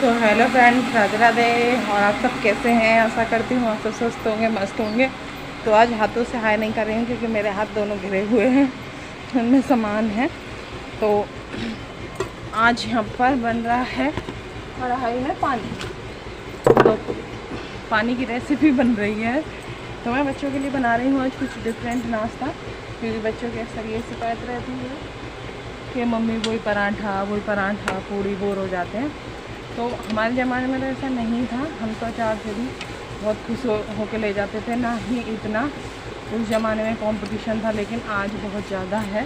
तो hello friends, Radhe Radhe. और आप सब कैसे हैं? आशा करती हूँ आप सब स्वस्थ होंगे, मस्त होंगे। तो आज हाथों से हाय नहीं कर रही हूँ क्योंकि मेरे हाथ दोनों घिरे हुए हैं, उनमें सामान है। तो आज यहाँ पर बन रहा है कढ़ाई में पानी, तो पानी की रेसिपी बन रही है। तो मैं बच्चों के लिए बना रही हूँ आज कुछ डिफरेंट नाश्ता, क्योंकि बच्चों के अक्सर ये शिकायत रहती है कि मम्मी वही पराठा पूड़ी बोर हो जाते हैं। तो हमारे ज़माने में तो ऐसा नहीं था, हम तो अचार से भी बहुत खुश होके ले जाते थे। ना ही इतना उस ज़माने में कंपटीशन था, लेकिन आज बहुत ज़्यादा है।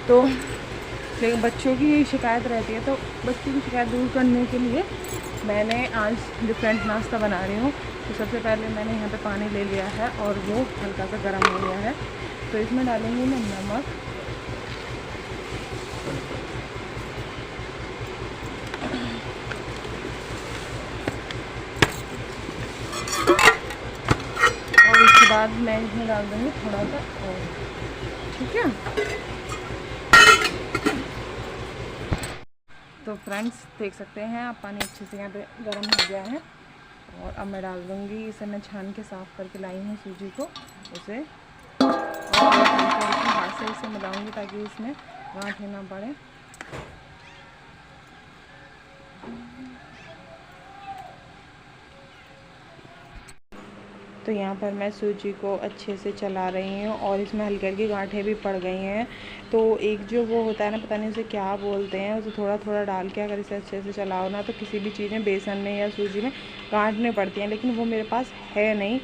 तो लेकिन बच्चों की शिकायत रहती है, तो बच्चों की शिकायत दूर करने के लिए मैंने आज डिफरेंट नाश्ता बना रही हूँ। तो सबसे पहले मैंने यहाँ पे पानी ले लिया है और वो हल्का सा गर्म हो गया है। तो इसमें डालूँगी मैं नमक, और उसके बाद मैं इसमें डाल दूँगी थोड़ा सा और, ठीक है। तो फ्रेंड्स देख सकते हैं आप, पानी अच्छे से यहाँ पे गर्म हो गया है। और अब मैं डाल दूँगी, इसे मैं छान के साफ़ करके लाई हूँ सूजी को, उसे और हाथ से इसे मिलाऊँगी ताकि इसमें गांठ ना पड़े। तो यहाँ पर मैं सूजी को अच्छे से चला रही हूँ और इसमें हल्की हल्की गांठें भी पड़ गई हैं। तो एक जो वो होता है ना, पता नहीं उसे क्या बोलते हैं, उसे थोड़ा थोड़ा डाल के अगर इसे अच्छे से चलाओ ना, तो किसी भी चीज़ में, बेसन में या सूजी में गांठ नहीं पड़ती हैं। लेकिन वो मेरे पास है नहीं,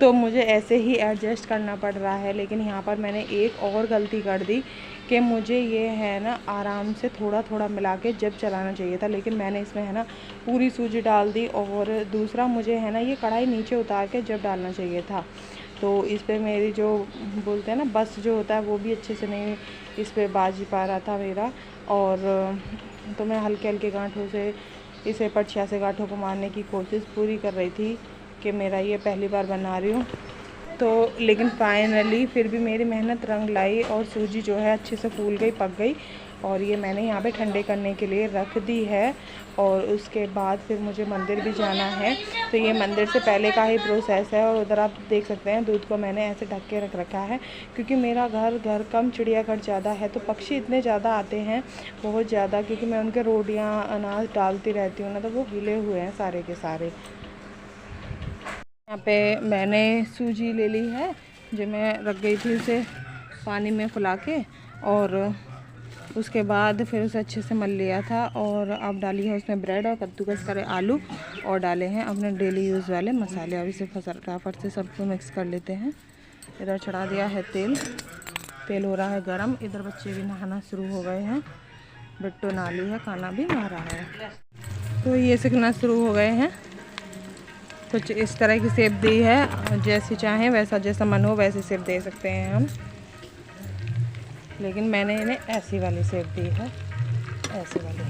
तो मुझे ऐसे ही एडजस्ट करना पड़ रहा है। लेकिन यहाँ पर मैंने एक और गलती कर दी कि मुझे ये है ना आराम से थोड़ा थोड़ा मिला के जब चलाना चाहिए था, लेकिन मैंने इसमें है ना पूरी सूजी डाल दी। और दूसरा मुझे है ना ये कढ़ाई नीचे उतार के जब डालना चाहिए था। तो इस पर मेरी जो बोलते हैं ना बस जो होता है, वो भी अच्छे से नहीं इस पर बाज पा रहा था मेरा। और तो मैं हल्के हल्के गांठों से इसे 86 गांठों को मारने की कोशिश पूरी कर रही थी कि मेरा ये पहली बार बना रही हूँ। तो लेकिन फाइनली फिर भी मेरी मेहनत रंग लाई और सूजी जो है अच्छे से फूल गई, पक गई। और ये मैंने यहाँ पे ठंडे करने के लिए रख दी है। और उसके बाद फिर मुझे मंदिर भी जाना है, तो ये मंदिर से पहले का ही प्रोसेस है। और उधर आप देख सकते हैं दूध को मैंने ऐसे ढक के रख रखा है, क्योंकि मेरा घर कम, चिड़ियाघर ज़्यादा है। तो पक्षी इतने ज़्यादा आते हैं, बहुत ज़्यादा, क्योंकि मैं उनके रोटियाँ अनाज डालती रहती हूँ ना, तो वो हिले हुए हैं सारे के सारे। यहाँ पे मैंने सूजी ले ली है, जो मैं रख गई थी उसे पानी में फुला के, और उसके बाद फिर उसे अच्छे से मल लिया था। और अब डाली है उसमें ब्रेड और कद्दूकस करे आलू, और डाले हैं अपने डेली यूज़ वाले मसाले। अब इसे फटाफट से सबको मिक्स कर लेते हैं। इधर चढ़ा दिया है तेल हो रहा है गरम। इधर बच्चे भी नहाना शुरू हो गए हैं, बिट्टू नाली है, खाना भी नहा रहा है। तो ये सीखना शुरू हो गए हैं। कुछ इस तरह की शेप दी है, जैसी चाहें वैसा, जैसा मन हो वैसी शेप दे सकते हैं हम, लेकिन मैंने इन्हें ऐसी वाली शेप दी है, ऐसी वाली।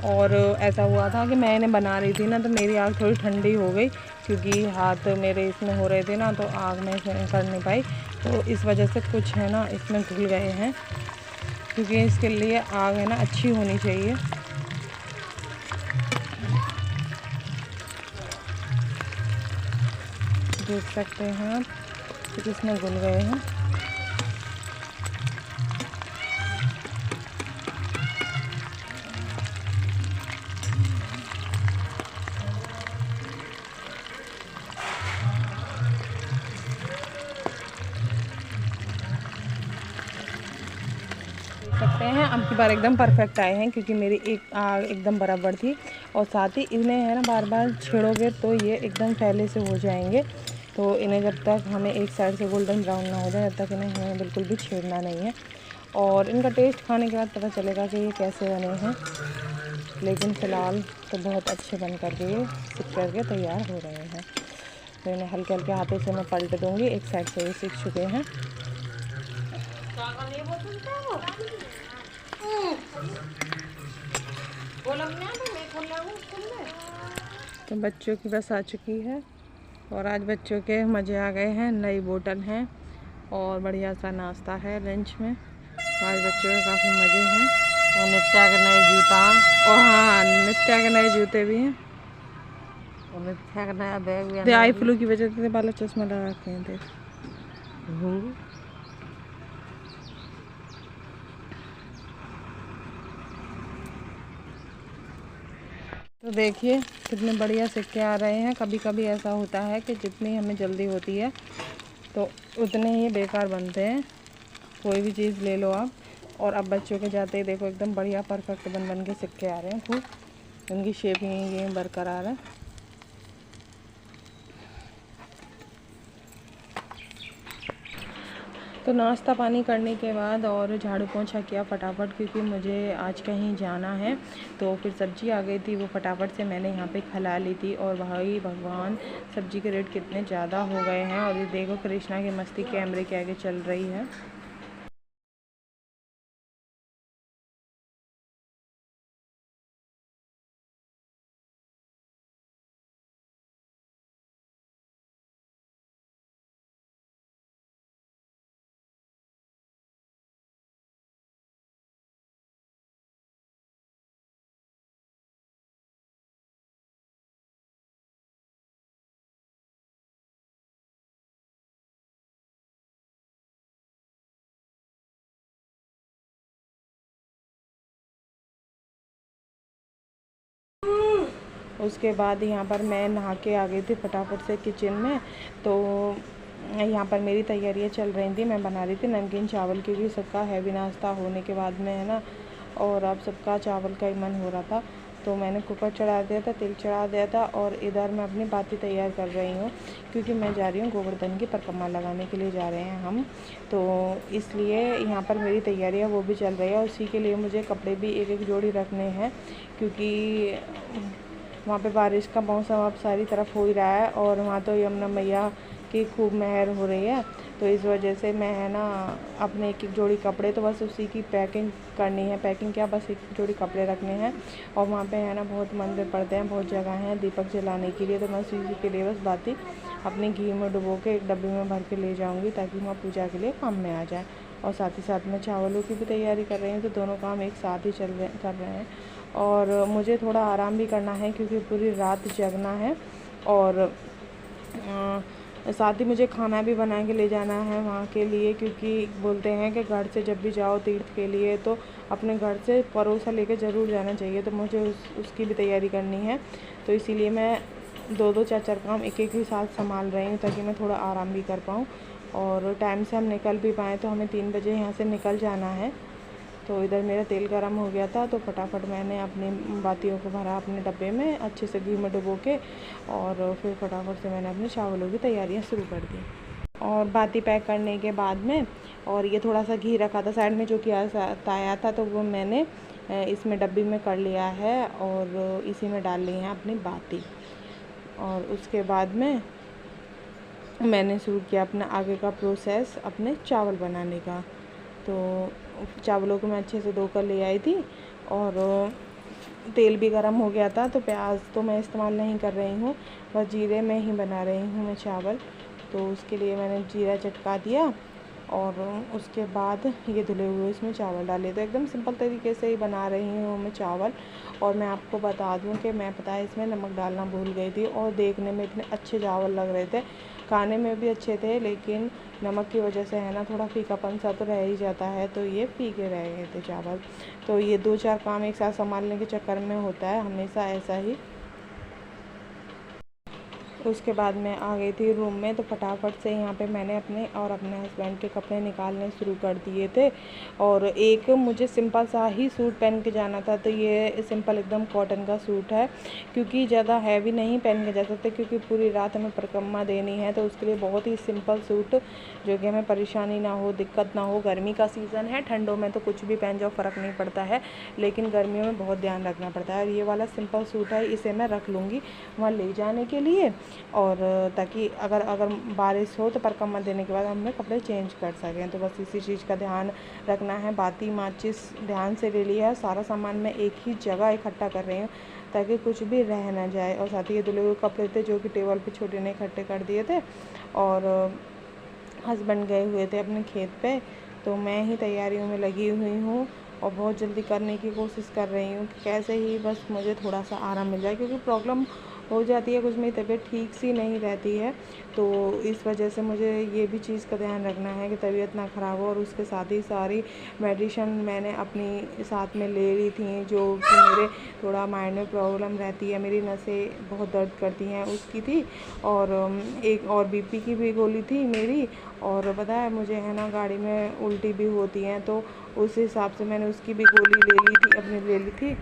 और ऐसा हुआ था कि मैं इन्हें बना रही थी ना, तो मेरी आग थोड़ी ठंडी हो गई, क्योंकि हाथ मेरे इसमें हो रहे थे ना, तो आग में कर नहीं पाई। तो इस वजह से कुछ है ना इसमें घुल गए हैं, क्योंकि इसके लिए आग है ना अच्छी होनी चाहिए। देख सकते हैं आप कि किसमें घुल गए हैं। सकते हैं अब की बार एकदम परफेक्ट आए हैं, क्योंकि मेरी एक आग एकदम बराबर थी। और साथ ही इन्हें है ना बार बार छेड़ोगे तो ये एकदम पहले से हो जाएंगे। तो इन्हें जब तक हमें एक साइड से गोल्डन ब्राउन ना हो जाए, जब तक इन्हें हमें बिल्कुल भी छेड़ना नहीं है। और इनका टेस्ट खाने के बाद पता चलेगा कि ये कैसे बने हैं। लेकिन फ़िलहाल तो बहुत अच्छे बन करके ये सिक करके तैयार हो रहे हैं। तो इन्हें हल्के हल्के हाथों से मैं पलट दूँगी। एक साइड से ये सीख चुके हैं। तो बच्चों की बस आ चुकी है, और आज बच्चों के मज़े आ गए हैं। नई बोतल है और बढ़िया सा नाश्ता है लंच में। आज बच्चों के काफ़ी मज़े हैं। और नित्या के नए जूता और हाँ नित्या के नए जूते भी हैं और नित्या का नया बैग भी दे आई फ्लू की वजह से बाला चश्मा लगा रखे हैं देख। तो देखिए कितने बढ़िया सिक्के आ रहे हैं। कभी कभी ऐसा होता है कि जितनी हमें जल्दी होती है तो उतने ही बेकार बनते हैं। कोई भी चीज़ ले लो आप। और अब बच्चों के जाते ही देखो एकदम बढ़िया परफेक्ट बन बन के सिक्के आ रहे हैं खूब। उनकी शेप ये बरकरार है। तो नाश्ता पानी करने के बाद और झाड़ू पोंछा किया फटाफट, क्योंकि मुझे आज कहीं जाना है। तो फिर सब्ज़ी आ गई थी, वो फटाफट से मैंने यहाँ पे खिला ली थी। और भाई भगवान सब्ज़ी के रेट कितने ज़्यादा हो गए हैं। और ये देखो कृष्णा की मस्ती कैमरे के आगे चल रही है। उसके बाद यहाँ पर मैं नहा के आ गई थी फटाफट से किचन में। तो यहाँ पर मेरी तैयारियाँ चल रही थी। मैं बना रही थी नमकीन चावल, क्योंकि सबका हैवी नाश्ता होने के बाद में है ना, और अब सबका चावल का ही मन हो रहा था। तो मैंने कुकर चढ़ा दिया था, तेल चढ़ा दिया था। और इधर मैं अपनी बाती तैयार कर रही हूँ, क्योंकि मैं जा रही हूँ गोवर्धन की परिक्रमा लगाने के लिए जा रहे हैं हम। तो इसलिए यहाँ पर मेरी तैयारियाँ वो भी चल रही है। उसी के लिए मुझे कपड़े भी एक एक जोड़ी रखने हैं, क्योंकि वहाँ पे बारिश का मौसम अब सारी तरफ हो ही रहा है। और वहाँ तो यमुना मैया की खूब मेहर हो रही है। तो इस वजह से मैं है ना अपने एक एक जोड़ी कपड़े, तो बस उसी की पैकिंग करनी है। पैकिंग क्या, बस एक जोड़ी कपड़े रखने हैं। और वहाँ पे है ना बहुत मंदिर पड़ते हैं, बहुत जगह हैं दीपक जलाने के लिए। तो मैं उसी के लिए बस बाती अपने घी में डुबो के एक डब्बे में भर के ले जाऊँगी, ताकि वहाँ पूजा के लिए काम में आ जाए। और साथ ही साथ मैं चावलों की भी तैयारी कर रही हूँ। तो दोनों काम एक साथ ही कर रहे हैं। और मुझे थोड़ा आराम भी करना है, क्योंकि पूरी रात जगना है। और साथ ही मुझे खाना भी बना के ले जाना है वहाँ के लिए, क्योंकि बोलते हैं कि घर से जब भी जाओ तीर्थ के लिए तो अपने घर से परोसा लेकर ज़रूर जाना चाहिए। तो मुझे उसकी भी तैयारी करनी है। तो इसीलिए मैं दो दो चार चार काम एक एक ही साथ संभाल रही हूँ, ताकि मैं थोड़ा आराम भी कर पाऊँ और टाइम से हम निकल भी पाएँ। तो हमें 3 बजे यहाँ से निकल जाना है। तो इधर मेरा तेल गरम हो गया था, तो फटाफट मैंने अपनी बातियों को भरा अपने डब्बे में अच्छे से घी में डुबो के। और फिर फटाफट से मैंने अपने चावलों की तैयारियां शुरू कर दी। और बाती पैक करने के बाद में, और ये थोड़ा सा घी रखा था साइड में जो कि आया था, तो वो मैंने इसमें डब्बी में कर लिया है और इसी में डाल ली है अपनी बाती। और उसके बाद में मैंने शुरू किया अपना आगे का प्रोसेस अपने चावल बनाने का। तो चावलों को मैं अच्छे से धोकर ले आई थी। और तेल भी गरम हो गया था। तो प्याज तो मैं इस्तेमाल नहीं कर रही हूँ, बस जीरे में ही बना रही हूँ मैं चावल। तो उसके लिए मैंने जीरा चटका दिया और उसके बाद ये धुले हुए इसमें चावल डाले। तो एकदम सिंपल तरीके से ही बना रही हूँ मैं चावल। और मैं आपको बता दूँ कि मैं पता है इसमें नमक डालना भूल गई थी, और देखने में इतने अच्छे चावल लग रहे थे, खाने में भी अच्छे थे, लेकिन नमक की वजह से है ना थोड़ा फीकापन सा तो रह ही जाता है। तो ये फीके रह गए थे चावल। तो ये 2-4 काम एक साथ संभालने के चक्कर में होता है हमेशा ऐसा ही। उसके बाद मैं आ गई थी रूम में। तो फटाफट से यहाँ पे मैंने अपने और अपने हस्बैंड के कपड़े निकालने शुरू कर दिए थे। और एक मुझे सिंपल सा ही सूट पहन के जाना था। तो ये सिंपल एकदम कॉटन का सूट है, क्योंकि ज़्यादा हैवी नहीं पहन के जा सकते, क्योंकि पूरी रात हमें परिक्रमा देनी है। तो उसके लिए बहुत ही सिंपल सूट, जो कि हमें परेशानी ना हो, दिक्कत ना हो। गर्मी का सीज़न है, ठंडों में तो कुछ भी पहन जाओ फ़र्क नहीं पड़ता है, लेकिन गर्मियों में बहुत ध्यान रखना पड़ता है। और ये वाला सिंपल सूट है, इसे मैं रख लूँगी वहाँ ले जाने के लिए। और ताकि अगर बारिश हो तो परिक्रमा देने के बाद हम कपड़े चेंज कर सकें। तो बस इसी चीज़ का ध्यान रखना है। बाती माचिस ध्यान से ले लिया है। सारा सामान मैं एक ही जगह इकट्ठा कर रही हूँ, ताकि कुछ भी रह ना जाए। और साथ ही ये धुले हुए कपड़े थे जो कि टेबल पे छोटे ने इकट्ठे कर दिए थे। और हस्बैंड गए हुए थे अपने खेत पे, तो मैं ही तैयारियों में लगी हुई हूँ। और बहुत जल्दी करने की कोशिश कर रही हूँ कि कैसे ही बस मुझे थोड़ा सा आराम मिल जाए, क्योंकि प्रॉब्लम हो जाती है कुछ, मेरी तबीयत ठीक सी नहीं रहती है। तो इस वजह से मुझे ये भी चीज़ का ध्यान रखना है कि तबीयत ना ख़राब हो, और उसके साथ ही सारी मेडिसिन मैंने अपनी साथ में ले ली थी, जो कि मेरे थोड़ा माइंड में प्रॉब्लम रहती है, मेरी नसें बहुत दर्द करती हैं उसकी थी, और एक और बीपी की भी गोली थी मेरी। और पता है मुझे है ना गाड़ी में उल्टी भी होती हैं, तो उस हिसाब से मैंने उसकी भी गोली ले ली थी।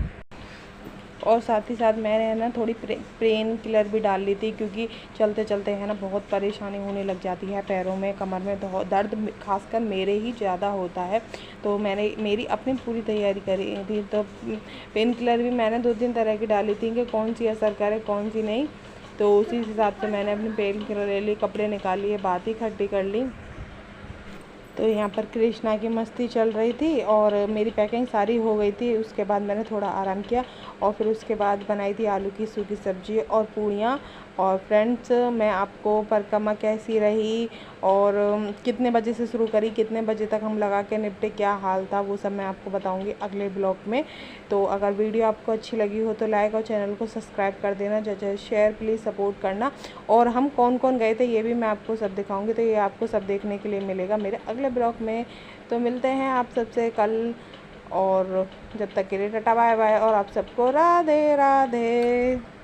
और साथ ही साथ मैंने है ना थोड़ी पेन किलर भी डाल ली थी, क्योंकि चलते चलते है ना बहुत परेशानी होने लग जाती है, पैरों में कमर में दर्द खासकर मेरे ही ज़्यादा होता है। तो मैंने मेरी अपनी पूरी तैयारी करी थी, तो पेन किलर भी मैंने 2-3 तरह की डाली थी कि कौन सी असर करे कौन सी नहीं। तो उसी हिसाब से मैंने अपनी पेन किलर ले ली, कपड़े निकाल लिए, बात ही इकट्ठी कर ली। तो यहाँ पर कृष्णा की मस्ती चल रही थी और मेरी पैकिंग सारी हो गई थी। उसके बाद मैंने थोड़ा आराम किया और फिर उसके बाद बनाई थी आलू की सूखी सब्ज़ी और पूड़ियाँ। और फ्रेंड्स, मैं आपको परिक्रमा कैसी रही और कितने बजे से शुरू करी, कितने बजे तक हम लगा के निपटे, क्या हाल था, वो सब मैं आपको बताऊंगी अगले ब्लॉग में। तो अगर वीडियो आपको अच्छी लगी हो तो लाइक और चैनल को सब्सक्राइब कर देना, जैसे शेयर प्लीज़ सपोर्ट करना। और हम कौन कौन गए थे ये भी मैं आपको सब दिखाऊंगी, तो ये आपको सब देखने के लिए मिलेगा मेरे अगले ब्लॉग में। तो मिलते हैं आप सबसे कल, और जब तक के लिए टाटा बाय बाय, और आप सबको राधे राधे।